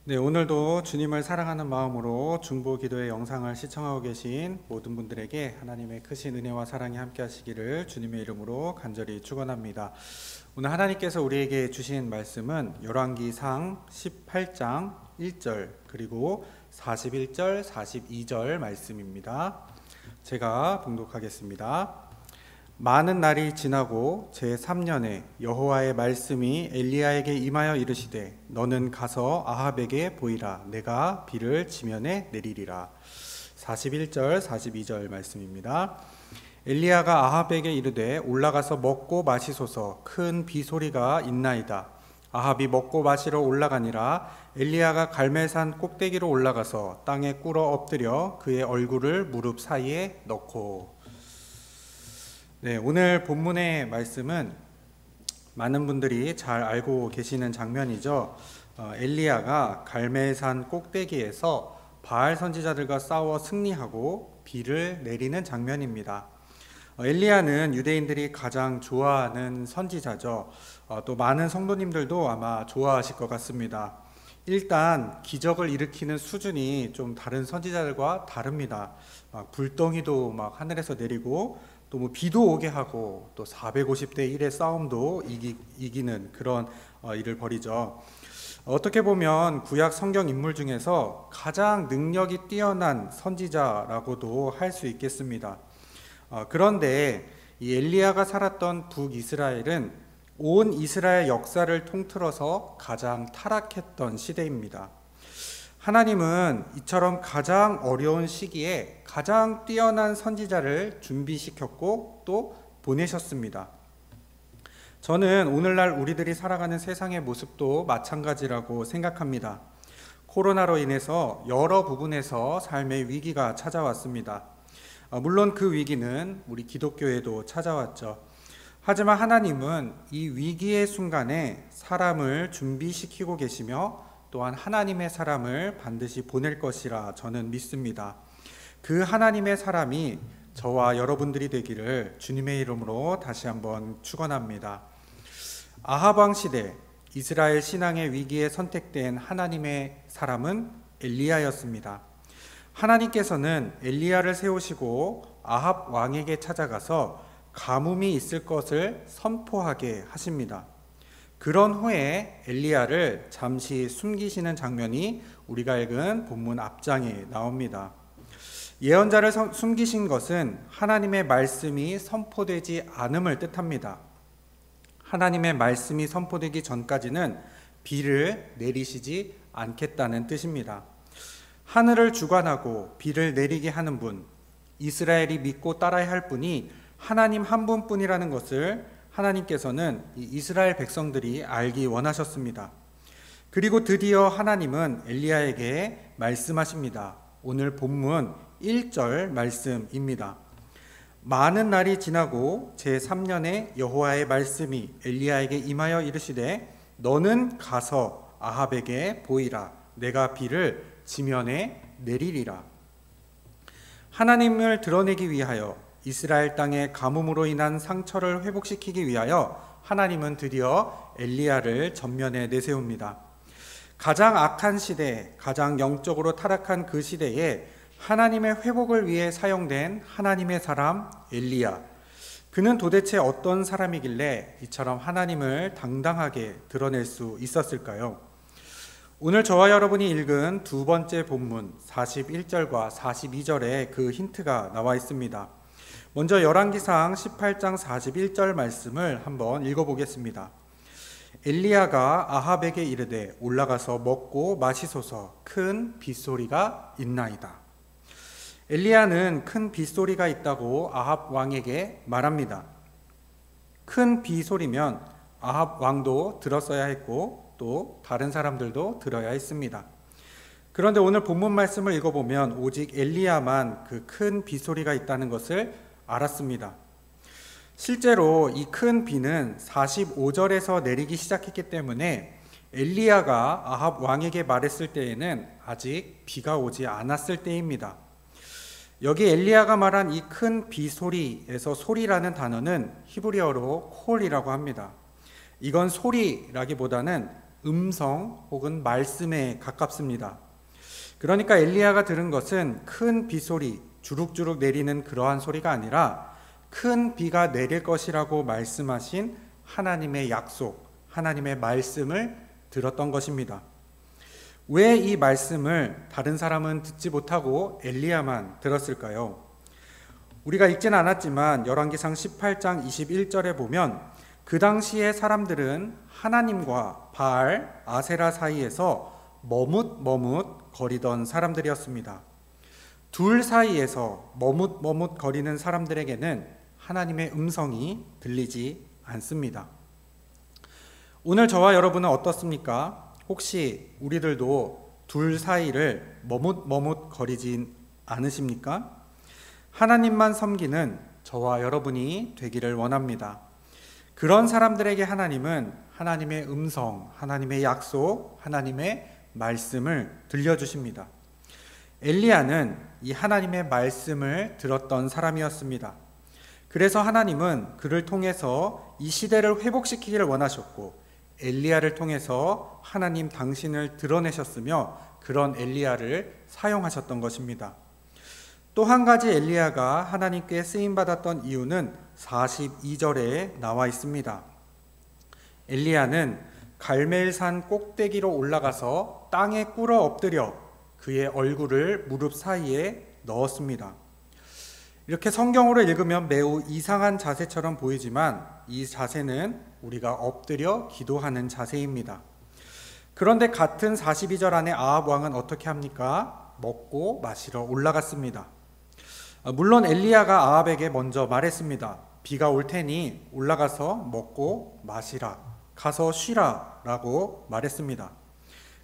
네, 오늘도 주님을 사랑하는 마음으로 중보 기도의 영상을 시청하고 계신 모든 분들에게 하나님의 크신 은혜와 사랑이 함께 하시기를 주님의 이름으로 간절히 축원합니다. 오늘 하나님께서 우리에게 주신 말씀은 열왕기상 18장 1절 그리고 41절, 42절 말씀입니다. 제가 봉독하겠습니다. 많은 날이 지나고 제3년에 여호와의 말씀이 엘리야에게 임하여 이르시되 너는 가서 아합에게 보이라. 내가 비를 지면에 내리리라. 41절 42절 말씀입니다. 엘리야가 아합에게 이르되 올라가서 먹고 마시소서. 큰 비소리가 있나이다. 아합이 먹고 마시러 올라가니라. 엘리야가 갈멜산 꼭대기로 올라가서 땅에 꿇어 엎드려 그의 얼굴을 무릎 사이에 넣고. 네, 오늘 본문의 말씀은 많은 분들이 잘 알고 계시는 장면이죠. 엘리야가 갈멜산 꼭대기에서 바알 선지자들과 싸워 승리하고 비를 내리는 장면입니다. 엘리야는 유대인들이 가장 좋아하는 선지자죠. 또 많은 성도님들도 아마 좋아하실 것 같습니다. 일단 기적을 일으키는 수준이 좀 다른 선지자들과 다릅니다. 불덩이도 막 하늘에서 내리고 또 뭐 비도 오게 하고 또 450대 1의 싸움도 이기는 그런 일을 벌이죠. 어떻게 보면 구약 성경 인물 중에서 가장 능력이 뛰어난 선지자라고도 할 수 있겠습니다. 그런데 이 엘리야가 살았던 북이스라엘은 온 이스라엘 역사를 통틀어서 가장 타락했던 시대입니다. 하나님은 이처럼 가장 어려운 시기에 가장 뛰어난 선지자를 준비시켰고 또 보내셨습니다. 저는 오늘날 우리들이 살아가는 세상의 모습도 마찬가지라고 생각합니다. 코로나로 인해서 여러 부분에서 삶의 위기가 찾아왔습니다. 물론 그 위기는 우리 기독교에도 찾아왔죠. 하지만 하나님은 이 위기의 순간에 사람을 준비시키고 계시며 또한 하나님의 사람을 반드시 보낼 것이라 저는 믿습니다. 그 하나님의 사람이 저와 여러분들이 되기를 주님의 이름으로 다시 한번 축원합니다. 아합 왕 시대 이스라엘 신앙의 위기에 선택된 하나님의 사람은 엘리야였습니다. 하나님께서는 엘리야를 세우시고 아합 왕에게 찾아가서 가뭄이 있을 것을 선포하게 하십니다. 그런 후에 엘리야를 잠시 숨기시는 장면이 우리가 읽은 본문 앞장에 나옵니다. 예언자를 숨기신 것은 하나님의 말씀이 선포되지 않음을 뜻합니다. 하나님의 말씀이 선포되기 전까지는 비를 내리시지 않겠다는 뜻입니다. 하늘을 주관하고 비를 내리게 하는 분, 이스라엘이 믿고 따라야 할 분이 하나님 한 분뿐이라는 것을 하나님께서는 이스라엘 백성들이 알기 원하셨습니다. 그리고 드디어 하나님은 엘리야에게 말씀하십니다. 오늘 본문 1절 말씀입니다. 많은 날이 지나고 제3년에 여호와의 말씀이 엘리야에게 임하여 이르시되 너는 가서 아합에게 보이라. 내가 비를 지면에 내리리라. 하나님을 드러내기 위하여 이스라엘 땅의 가뭄으로 인한 상처를 회복시키기 위하여 하나님은 드디어 엘리야를 전면에 내세웁니다. 가장 악한 시대, 가장 영적으로 타락한 그 시대에 하나님의 회복을 위해 사용된 하나님의 사람 엘리야. 그는 도대체 어떤 사람이길래 이처럼 하나님을 당당하게 드러낼 수 있었을까요? 오늘 저와 여러분이 읽은 두 번째 본문 41절과 42절에 그 힌트가 나와 있습니다. 먼저 열왕기상 18장 41절 말씀을 한번 읽어보겠습니다. 엘리야가 아합에게 이르되 올라가서 먹고 마시소서. 큰 빗소리가 있나이다. 엘리야는 큰 빗소리가 있다고 아합 왕에게 말합니다. 큰 빗소리면 아합 왕도 들었어야 했고 또 다른 사람들도 들어야 했습니다. 그런데 오늘 본문 말씀을 읽어보면 오직 엘리야만 그 큰 빗소리가 있다는 것을 알았습니다. 실제로 이 큰 비는 45절에서 내리기 시작했기 때문에 엘리야가 아합 왕에게 말했을 때에는 아직 비가 오지 않았을 때입니다. 여기 엘리야가 말한 이 큰 비 소리에서 소리라는 단어는 히브리어로 콜이라고 합니다. 이건 소리라기보다는 음성 혹은 말씀에 가깝습니다. 그러니까 엘리야가 들은 것은 큰 비소리, 주룩주룩 내리는 그러한 소리가 아니라 큰 비가 내릴 것이라고 말씀하신 하나님의 약속, 하나님의 말씀을 들었던 것입니다. 왜 이 말씀을 다른 사람은 듣지 못하고 엘리야만 들었을까요? 우리가 읽지는 않았지만 열왕기상 18장 21절에 보면 그 당시의 사람들은 하나님과 바알, 아세라 사이에서 머뭇머뭇 거리던 사람들이었습니다. 둘 사이에서 머뭇머뭇 거리는 사람들에게는 하나님의 음성이 들리지 않습니다. 오늘 저와 여러분은 어떻습니까? 혹시 우리들도 둘 사이를 머뭇머뭇 거리진 않으십니까? 하나님만 섬기는 저와 여러분이 되기를 원합니다. 그런 사람들에게 하나님은 하나님의 음성, 하나님의 약속, 하나님의 말씀을 들려주십니다. 엘리야는 이 하나님의 말씀을 들었던 사람이었습니다. 그래서 하나님은 그를 통해서 이 시대를 회복시키기를 원하셨고 엘리야를 통해서 하나님 당신을 드러내셨으며 그런 엘리야를 사용하셨던 것입니다. 또 한 가지 엘리야가 하나님께 쓰임받았던 이유는 42절에 나와 있습니다. 엘리야는 갈멜산 꼭대기로 올라가서 땅에 꿇어 엎드려 그의 얼굴을 무릎 사이에 넣었습니다. 이렇게 성경으로 읽으면 매우 이상한 자세처럼 보이지만 이 자세는 우리가 엎드려 기도하는 자세입니다. 그런데 같은 42절 안에 아합 왕은 어떻게 합니까? 먹고 마시러 올라갔습니다. 물론 엘리야가 아합에게 먼저 말했습니다. 비가 올 테니 올라가서 먹고 마시라, 가서 쉬라 라고 말했습니다.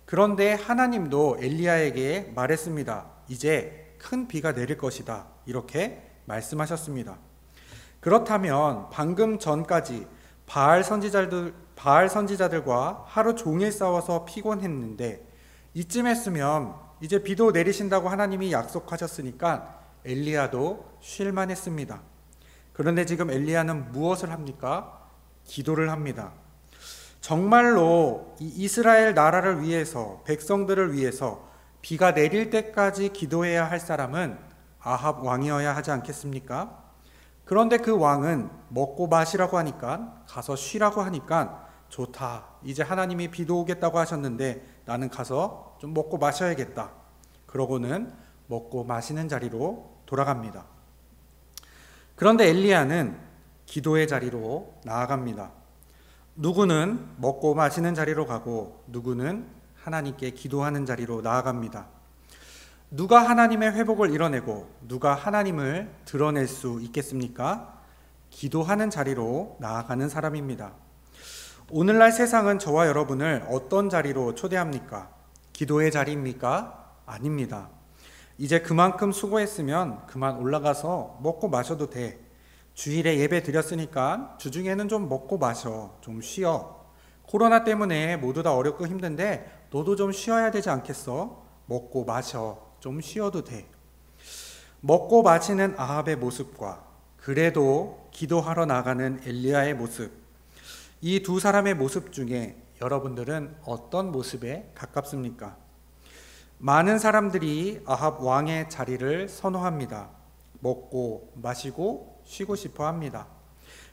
그런데 하나님도 엘리야에게 말했습니다. 이제 큰 비가 내릴 것이다, 이렇게 말씀하셨습니다. 그렇다면 방금 전까지 바알 선지자들과 하루 종일 싸워서 피곤했는데 이쯤 했으면 이제 비도 내리신다고 하나님이 약속하셨으니까 엘리야도 쉴만 했습니다. 그런데 지금 엘리야는 무엇을 합니까? 기도를 합니다. 정말로 이 이스라엘 나라를 위해서, 백성들을 위해서 비가 내릴 때까지 기도해야 할 사람은 아합 왕이어야 하지 않겠습니까? 그런데 그 왕은 먹고 마시라고 하니까, 가서 쉬라고 하니까 좋다, 이제 하나님이 비도 오겠다고 하셨는데 나는 가서 좀 먹고 마셔야겠다. 그러고는 먹고 마시는 자리로 돌아갑니다. 그런데 엘리야는 기도의 자리로 나아갑니다. 누구는 먹고 마시는 자리로 가고 누구는 하나님께 기도하는 자리로 나아갑니다. 누가 하나님의 회복을 이뤄내고 누가 하나님을 드러낼 수 있겠습니까? 기도하는 자리로 나아가는 사람입니다. 오늘날 세상은 저와 여러분을 어떤 자리로 초대합니까? 기도의 자리입니까? 아닙니다. 이제 그만큼 수고했으면 그만 올라가서 먹고 마셔도 돼. 주일에 예배 드렸으니까 주중에는 좀 먹고 마셔, 좀 쉬어. 코로나 때문에 모두 다 어렵고 힘든데 너도 좀 쉬어야 되지 않겠어? 먹고 마셔, 좀 쉬어도 돼. 먹고 마시는 아합의 모습과 그래도 기도하러 나가는 엘리야의 모습, 이 두 사람의 모습 중에 여러분들은 어떤 모습에 가깝습니까? 많은 사람들이 아합 왕의 자리를 선호합니다. 먹고 마시고 쉬고 싶어 합니다.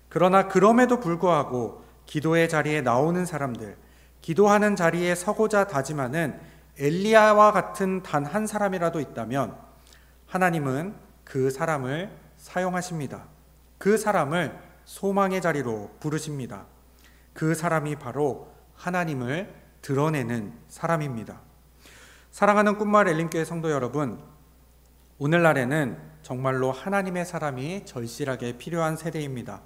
그러나 그럼에도 불구하고 기도의 자리에 나오는 사람들, 기도하는 자리에 서고자 다짐하는 엘리야와 같은 단 한 사람이라도 있다면 하나님은 그 사람을 사용하십니다. 그 사람을 소망의 자리로 부르십니다. 그 사람이 바로 하나님을 드러내는 사람입니다. 사랑하는 꿈마을 엘림교회 성도 여러분, 오늘날에는 정말로 하나님의 사람이 절실하게 필요한 세대입니다.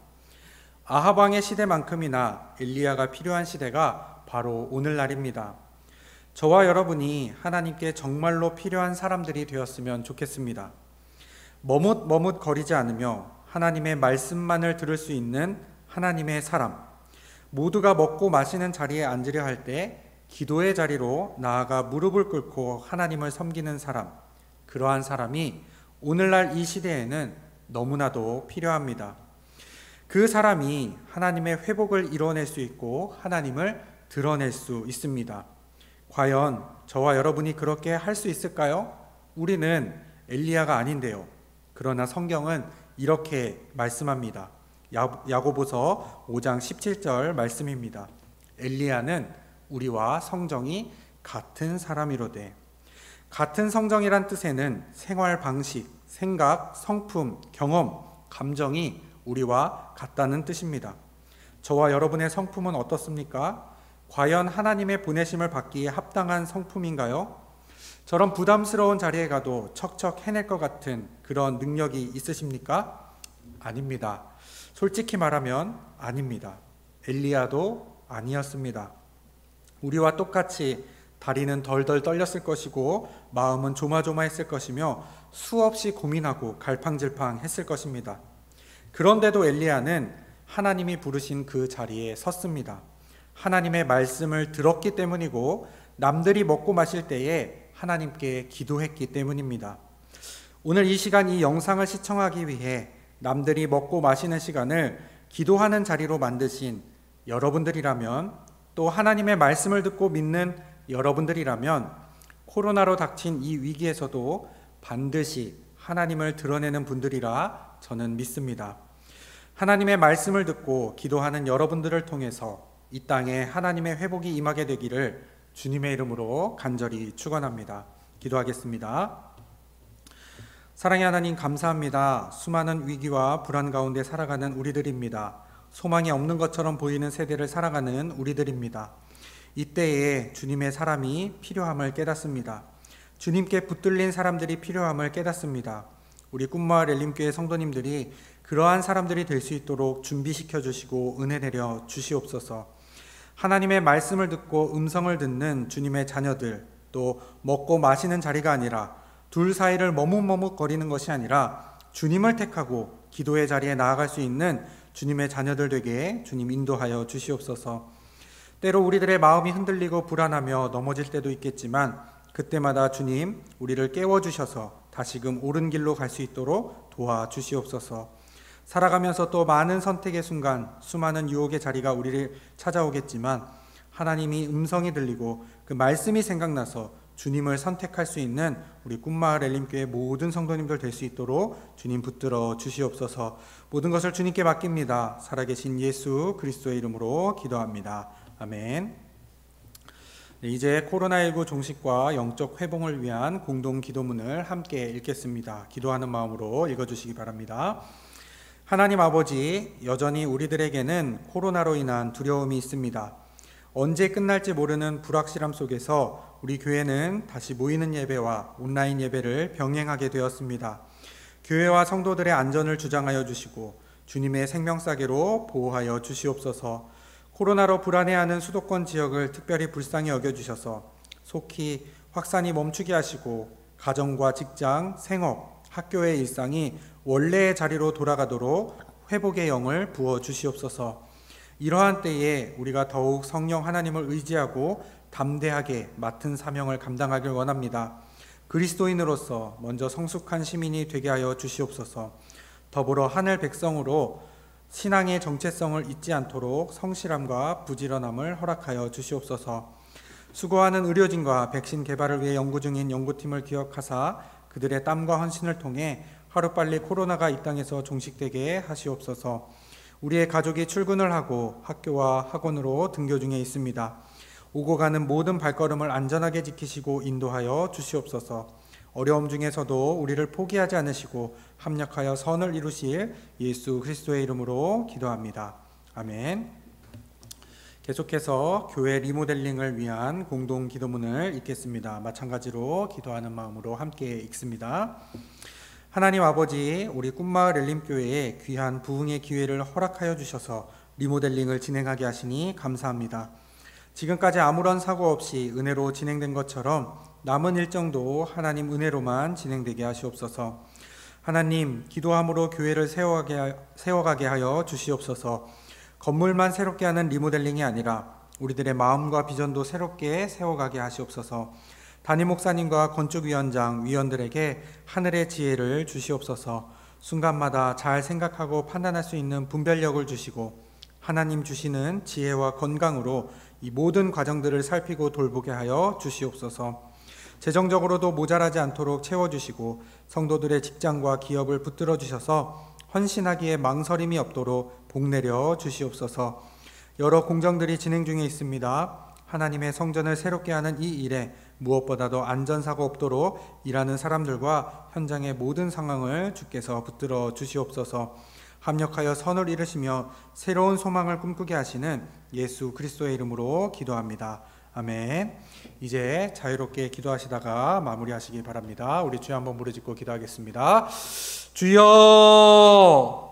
아합 왕의 시대만큼이나 엘리야가 필요한 시대가 바로 오늘날입니다. 저와 여러분이 하나님께 정말로 필요한 사람들이 되었으면 좋겠습니다. 머뭇머뭇거리지 않으며 하나님의 말씀만을 들을 수 있는 하나님의 사람, 모두가 먹고 마시는 자리에 앉으려 할 때 기도의 자리로 나아가 무릎을 꿇고 하나님을 섬기는 사람, 그러한 사람이 오늘날 이 시대에는 너무나도 필요합니다. 그 사람이 하나님의 회복을 이뤄낼 수 있고 하나님을 드러낼 수 있습니다. 과연 저와 여러분이 그렇게 할 수 있을까요? 우리는 엘리야가 아닌데요. 그러나 성경은 이렇게 말씀합니다. 야고보서 5장 17절 말씀입니다. 엘리야는 우리와 성정이 같은 사람이로되. 같은 성정이란 뜻에는 생활 방식, 생각, 성품, 경험, 감정이 우리와 같다는 뜻입니다. 저와 여러분의 성품은 어떻습니까? 과연 하나님의 보내심을 받기에 합당한 성품인가요? 저런 부담스러운 자리에 가도 척척 해낼 것 같은 그런 능력이 있으십니까? 아닙니다. 솔직히 말하면 아닙니다. 엘리야도 아니었습니다. 우리와 똑같이 다리는 덜덜 떨렸을 것이고 마음은 조마조마했을 것이며 수없이 고민하고 갈팡질팡했을 것입니다. 그런데도 엘리야는 하나님이 부르신 그 자리에 섰습니다. 하나님의 말씀을 들었기 때문이고 남들이 먹고 마실 때에 하나님께 기도했기 때문입니다. 오늘 이 시간 이 영상을 시청하기 위해 남들이 먹고 마시는 시간을 기도하는 자리로 만드신 여러분들이라면, 또 하나님의 말씀을 듣고 믿는 여러분들이라면 코로나로 닥친 이 위기에서도 반드시 하나님을 드러내는 분들이라 저는 믿습니다. 하나님의 말씀을 듣고 기도하는 여러분들을 통해서 이 땅에 하나님의 회복이 임하게 되기를 주님의 이름으로 간절히 축원합니다. 기도하겠습니다. 사랑의 하나님, 감사합니다. 수많은 위기와 불안 가운데 살아가는 우리들입니다. 소망이 없는 것처럼 보이는 세대를 살아가는 우리들입니다. 이때에 주님의 사람이 필요함을 깨닫습니다. 주님께 붙들린 사람들이 필요함을 깨닫습니다. 우리 꿈마을 엘림교회 성도님들이 그러한 사람들이 될 수 있도록 준비시켜 주시고 은혜 내려 주시옵소서. 하나님의 말씀을 듣고 음성을 듣는 주님의 자녀들, 또 먹고 마시는 자리가 아니라 둘 사이를 머뭇머뭇거리는 것이 아니라 주님을 택하고 기도의 자리에 나아갈 수 있는 주님의 자녀들 되게 주님 인도하여 주시옵소서. 때로 우리들의 마음이 흔들리고 불안하며 넘어질 때도 있겠지만 그때마다 주님 우리를 깨워주셔서 다시금 옳은 길로 갈 수 있도록 도와주시옵소서. 살아가면서 또 많은 선택의 순간, 수많은 유혹의 자리가 우리를 찾아오겠지만 하나님이 음성이 들리고 그 말씀이 생각나서 주님을 선택할 수 있는 우리 꿈마을 엘림교회 모든 성도님들 될 수 있도록 주님 붙들어 주시옵소서. 모든 것을 주님께 맡깁니다. 살아계신 예수 그리스도의 이름으로 기도합니다. 아멘. 네, 이제 코로나19 종식과 영적 회복을 위한 공동 기도문을 함께 읽겠습니다. 기도하는 마음으로 읽어주시기 바랍니다. 하나님 아버지, 여전히 우리들에게는 코로나로 인한 두려움이 있습니다. 언제 끝날지 모르는 불확실함 속에서 우리 교회는 다시 모이는 예배와 온라인 예배를 병행하게 되었습니다. 교회와 성도들의 안전을 주장하여 주시고 주님의 생명사계로 보호하여 주시옵소서. 코로나로 불안해하는 수도권 지역을 특별히 불쌍히 여겨주셔서 속히 확산이 멈추게 하시고 가정과 직장, 생업, 학교의 일상이 원래의 자리로 돌아가도록 회복의 영을 부어주시옵소서. 이러한 때에 우리가 더욱 성령 하나님을 의지하고 담대하게 맡은 사명을 감당하길 원합니다. 그리스도인으로서 먼저 성숙한 시민이 되게 하여 주시옵소서. 더불어 하늘 백성으로 신앙의 정체성을 잊지 않도록 성실함과 부지런함을 허락하여 주시옵소서. 수고하는 의료진과 백신 개발을 위해 연구 중인 연구팀을 기억하사 그들의 땀과 헌신을 통해 하루빨리 코로나가 이 땅에서 종식되게 하시옵소서. 우리의 가족이 출근을 하고 학교와 학원으로 등교 중에 있습니다. 오고 가는 모든 발걸음을 안전하게 지키시고 인도하여 주시옵소서. 어려움 중에서도 우리를 포기하지 않으시고 합력하여 선을 이루실 예수 그리스도의 이름으로 기도합니다. 아멘. 계속해서 교회 리모델링을 위한 공동 기도문을 읽겠습니다. 마찬가지로 기도하는 마음으로 함께 읽습니다. 하나님 아버지, 우리 꿈마을 엘림교회에 귀한 부흥의 기회를 허락하여 주셔서 리모델링을 진행하게 하시니 감사합니다. 지금까지 아무런 사고 없이 은혜로 진행된 것처럼 남은 일정도 하나님 은혜로만 진행되게 하시옵소서. 하나님, 기도함으로 교회를 세워가게 하여 주시옵소서. 건물만 새롭게 하는 리모델링이 아니라 우리들의 마음과 비전도 새롭게 세워가게 하시옵소서. 담임 목사님과 건축위원장, 위원들에게 하늘의 지혜를 주시옵소서. 순간마다 잘 생각하고 판단할 수 있는 분별력을 주시고 하나님 주시는 지혜와 건강으로 이 모든 과정들을 살피고 돌보게 하여 주시옵소서. 재정적으로도 모자라지 않도록 채워주시고 성도들의 직장과 기업을 붙들어 주셔서 헌신하기에 망설임이 없도록 복내려 주시옵소서. 여러 공정들이 진행 중에 있습니다. 하나님의 성전을 새롭게 하는 이 일에 무엇보다도 안전사고 없도록 일하는 사람들과 현장의 모든 상황을 주께서 붙들어 주시옵소서. 합력하여 선을 이루시며 새로운 소망을 꿈꾸게 하시는 예수 그리스도의 이름으로 기도합니다. 아멘. 이제 자유롭게 기도하시다가 마무리하시기 바랍니다. 우리 주여 한번 무릎 짓고 기도하겠습니다. 주여